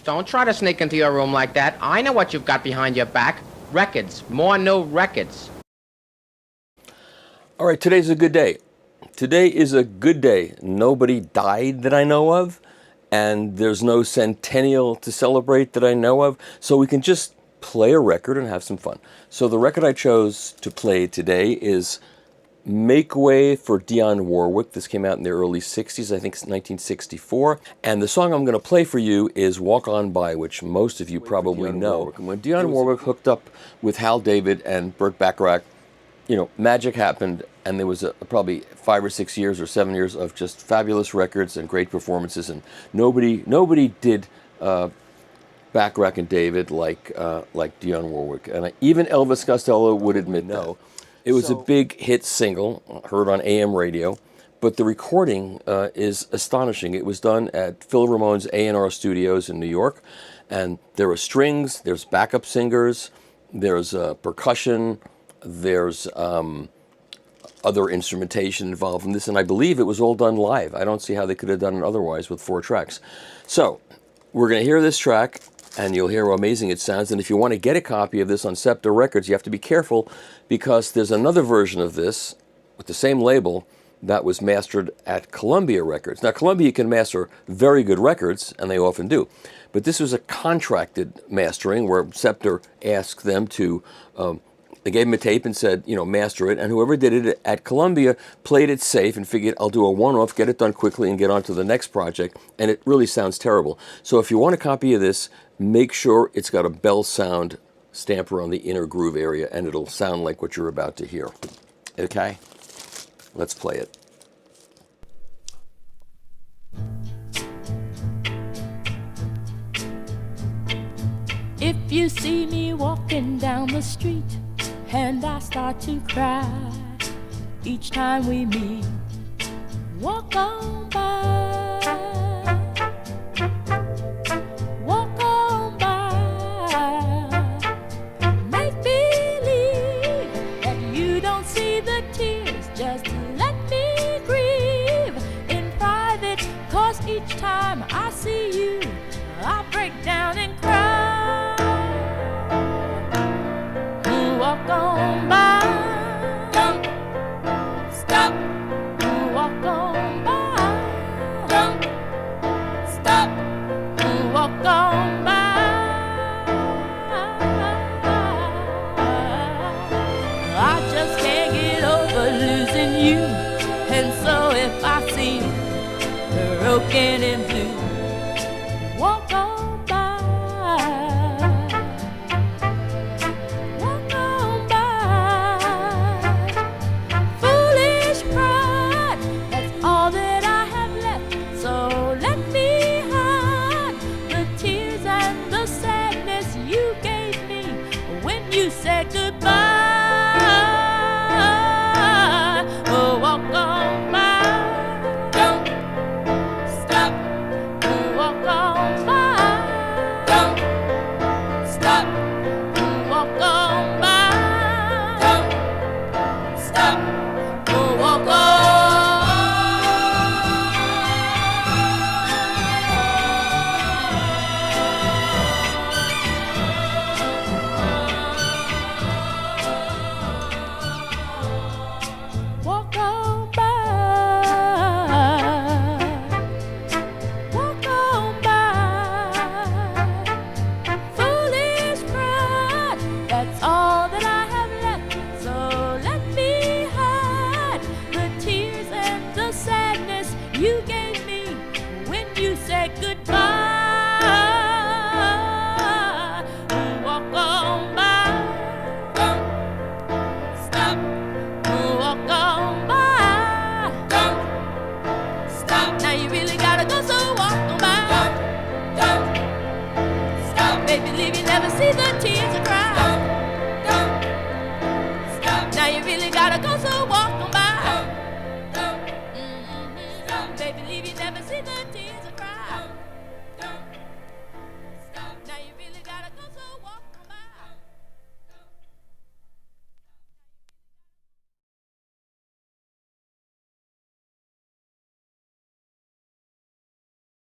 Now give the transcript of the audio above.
Don't try to sneak into your room like that. I know what you've got behind your back. Records. More new records. All right, today's a good day. Today is a good day. Nobody died that I know of, and there's no centennial to celebrate that I know of, so we can just play a record and have some fun. So the record I chose to play today is Make Way for Dionne Warwick. This came out in the early 60s, I think it's 1964. And the song I'm going to play for you is Walk On By, which most of you probably know. When Dionne Warwick hooked up with Hal David and Burt Bacharach, you know, magic happened, and there was probably 5 or 6 years or 7 years of just fabulous records and great performances, and nobody did Bacharach and David like Dionne Warwick, and even Elvis Costello would admit no. It was a big hit single, heard on AM radio, but the recording is astonishing. It was done at Phil Ramone's A&R Studios in New York, and there are strings, there's backup singers, there's percussion, there's other instrumentation involved in this, and I believe it was all done live. I don't see how they could have done it otherwise with 4 tracks. So, we're going to hear this track, and you'll hear how amazing it sounds. And if you want to get a copy of this on Scepter Records, you have to be careful, because there's another version of this with the same label that was mastered at Columbia Records. Now, Columbia can master very good records, and they often do. But this was a contracted mastering where Scepter asked them to... They gave him a tape and said, you know, master it, and whoever did it at Columbia played it safe and figured, I'll do a one-off, get it done quickly, and get on to the next project, and it really sounds terrible. So if you want a copy of this, make sure it's got a bell sound stamper on the inner groove area, and it'll sound like what you're about to hear. Okay? Let's play it. If you see me walking down the street and I start to cry each time we meet, walk on by, walk on by. Make believe that you don't see the tears, just let me grieve in private, 'cause each time I see you I break down and cry. Walk on by, don't stop. Walk on by, don't stop. Walk on by. I just can't get over losing you, and so if I seem broken in